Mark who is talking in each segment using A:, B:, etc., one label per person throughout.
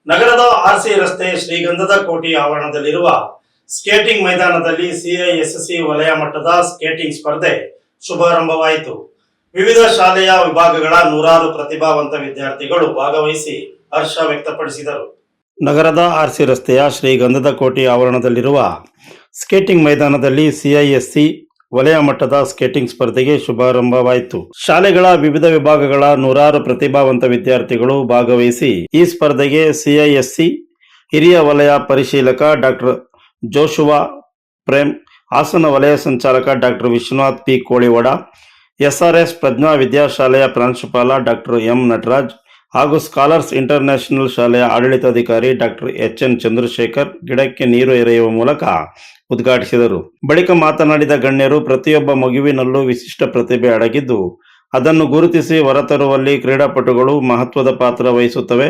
A: ನಗರದ ಆರ್ಸಿ ರಸ್ತೆ ಶ್ರೀಗಂಧದ ಕೋಟೆ ಆವರಣದಲ್ಲಿರುವ ಸ್ಕೇಟಿಂಗ್ ಮೈದಾನದಲ್ಲಿ ಸಿಐಎಸ್ಸಿ ವಲಯ ಮಟ್ಟದ ಸ್ಕೇಟಿಂಗ್ ಸ್ಪರ್ಧೆ ಶುಭಾರಂಭವಾಯಿತು. ವಿವಿಧ ಶಾಲೆಯ ವಿಭಾಗಗಳ ನೂರಾರು ಪ್ರತಿಭಾವಂತ ವಿದ್ಯಾರ್ಥಿಗಳು ಭಾಗವಹಿಸಿ ಹರ್ಷ ವ್ಯಕ್ತಪಡಿಸಿದರು. ನಗರದ ಆರ್ಸಿ ರಸ್ತೆಯ ಶ್ರೀಗಂಧದ ಕೋಟೆ ಆವರಣದಲ್ಲಿರುವ ಸ್ಕೇಟಿಂಗ್ ಮೈದಾನದಲ್ಲಿ ಸಿಐಎಸ್ಸಿ ವಲಯ ಮಟ್ಟದ ಸ್ಕೇಟಿಂಗ್ ಸ್ಪರ್ಧೆಗೆ ಶುಭಾರಂಭವಾಯಿತು. ಶಾಲೆಗಳ ವಿವಿಧ ವಿಭಾಗಗಳ ನೂರಾರು ಪ್ರತಿಭಾವಂತ ವಿದ್ಯಾರ್ಥಿಗಳು ಭಾಗವಹಿಸಿ ಈ ಸ್ಪರ್ಧೆಗೆ ಸಿಐಎಸ್ಸಿ ಹಿರಿಯ ವಲಯ ಪರಿಶೀಲಕ ಡಾಕ್ಟರ್ ಜೋಶುವಾ ಪ್ರೇಮ್, ಹಾಸನ ವಲಯ ಸಂಚಾಲಕ doctor Vishwanath P Koliwad, SRS Prajna ವಿದ್ಯಾಶಾಲೆಯ ಪ್ರಾಂಶುಪಾಲ ಡಾಕ್ಟರ್ ಎಂ ನಟರಾಜ್ ಹಾಗೂ ಸ್ಕಾಲರ್ಸ್ ಇಂಟರ್ನ್ಯಾಷನಲ್ ಶಾಲೆಯ ಆಡಳಿತಾಧಿಕಾರಿ ಡಾಕ್ಟರ್ ಎಚ್ಎನ್ ಚಂದ್ರಶೇಖರ್ ಗಿಡಕ್ಕೆ ನೀರು ಎರೆಯುವ ಮೂಲಕ ಉದ್ಘಾಟಿಸಿದರು. ಬಳಿಕ ಮಾತನಾಡಿದ ಗಣ್ಯರು, ಪ್ರತಿಯೊಬ್ಬ ಮಗುವಿನಲ್ಲೂ ವಿಶಿಷ್ಟ ಪ್ರತಿಭೆ ಅಡಗಿದ್ದು ಅದನ್ನು ಗುರುತಿಸಿ ಹೊರತರುವಲ್ಲಿ ಕ್ರೀಡಾಪಟುಗಳು ಮಹತ್ವದ ಪಾತ್ರ ವಹಿಸುತ್ತವೆ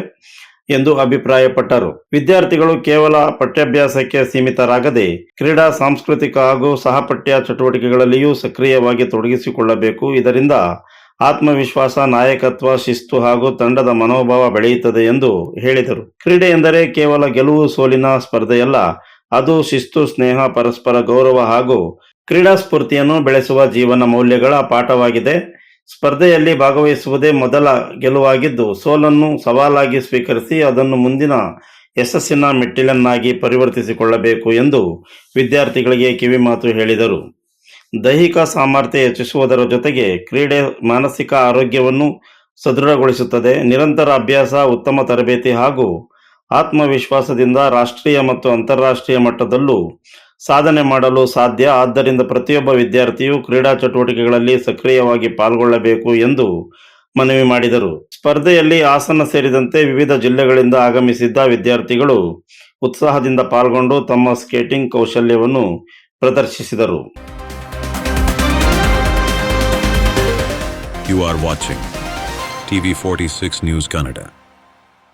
A: ಎಂದು ಅಭಿಪ್ರಾಯಪಟ್ಟರು. ವಿದ್ಯಾರ್ಥಿಗಳು ಕೇವಲ ಪಠ್ಯಾಭ್ಯಾಸಕ್ಕೆ ಸೀಮಿತರಾಗದೆ ಕ್ರೀಡಾ, ಸಾಂಸ್ಕೃತಿಕ ಹಾಗೂ ಸಹಪಠ್ಯ ಚಟುವಟಿಕೆಗಳಲ್ಲಿಯೂ ಸಕ್ರಿಯವಾಗಿ ತೊಡಗಿಸಿಕೊಳ್ಳಬೇಕು. ಇದರಿಂದ ಆತ್ಮವಿಶ್ವಾಸ, ನಾಯಕತ್ವ, ಶಿಸ್ತು ಹಾಗೂ ತಂಡದ ಮನೋಭಾವ ಬೆಳೆಯುತ್ತದೆ ಎಂದು ಹೇಳಿದರು. ಕ್ರೀಡೆ ಎಂದರೆ ಕೇವಲ ಗೆಲುವು ಸೋಲಿನ ಸ್ಪರ್ಧೆಯಲ್ಲ, ಅದು ಶಿಸ್ತು, ಸ್ನೇಹ, ಪರಸ್ಪರ ಗೌರವ ಹಾಗೂ ಕ್ರೀಡಾ ಸ್ಫೂರ್ತಿಯನ್ನು ಬೆಳೆಸುವ ಜೀವನ ಮೌಲ್ಯಗಳ ಪಾಠವಾಗಿದೆ. ಸ್ಪರ್ಧೆಯಲ್ಲಿ ಭಾಗವಹಿಸುವುದೇ ಮೊದಲ ಗೆಲುವಾಗಿದ್ದು, ಸೋಲನ್ನು ಸವಾಲಾಗಿ ಸ್ವೀಕರಿಸಿ ಅದನ್ನು ಮುಂದಿನ ಯಶಸ್ಸಿನ ಮೆಟ್ಟಿಲನ್ನಾಗಿ ಪರಿವರ್ತಿಸಿಕೊಳ್ಳಬೇಕು ಎಂದು ವಿದ್ಯಾರ್ಥಿಗಳಿಗೆ ಕಿವಿಮಾತು ಹೇಳಿದರು. ದೈಹಿಕ ಸಾಮರ್ಥ್ಯ ಹೆಚ್ಚಿಸುವುದರ ಜೊತೆಗೆ ಕ್ರೀಡೆ ಮಾನಸಿಕ ಆರೋಗ್ಯವನ್ನು ಸದೃಢಗೊಳಿಸುತ್ತದೆ. ನಿರಂತರ ಅಭ್ಯಾಸ, ಉತ್ತಮ ತರಬೇತಿ ಹಾಗೂ ಆತ್ಮವಿಶ್ವಾಸದಿಂದ ರಾಷ್ಟ್ರೀಯ ಮತ್ತು ಅಂತಾರಾಷ್ಟ್ರೀಯ ಮಟ್ಟದಲ್ಲೂ ಸಾಧನೆ ಮಾಡಲು ಸಾಧ್ಯ. ಆದ್ದರಿಂದ ಪ್ರತಿಯೊಬ್ಬ ವಿದ್ಯಾರ್ಥಿಯು ಕ್ರೀಡಾ ಚಟುವಟಿಕೆಗಳಲ್ಲಿ ಸಕ್ರಿಯವಾಗಿ ಪಾಲ್ಗೊಳ್ಳಬೇಕು ಎಂದು ಮನವಿ ಮಾಡಿದರು. ಸ್ಪರ್ಧೆಯಲ್ಲಿ ಹಾಸನ ಸೇರಿದಂತೆ ವಿವಿಧ ಜಿಲ್ಲೆಗಳಿಂದ ಆಗಮಿಸಿದ್ದ ವಿದ್ಯಾರ್ಥಿಗಳು ಉತ್ಸಾಹದಿಂದ ಪಾಲ್ಗೊಂಡು ತಮ್ಮ ಸ್ಕೇಟಿಂಗ್ ಕೌಶಲ್ಯವನ್ನು ಪ್ರದರ್ಶಿಸಿದರು.
B: You are watching TV 46 News Kannada.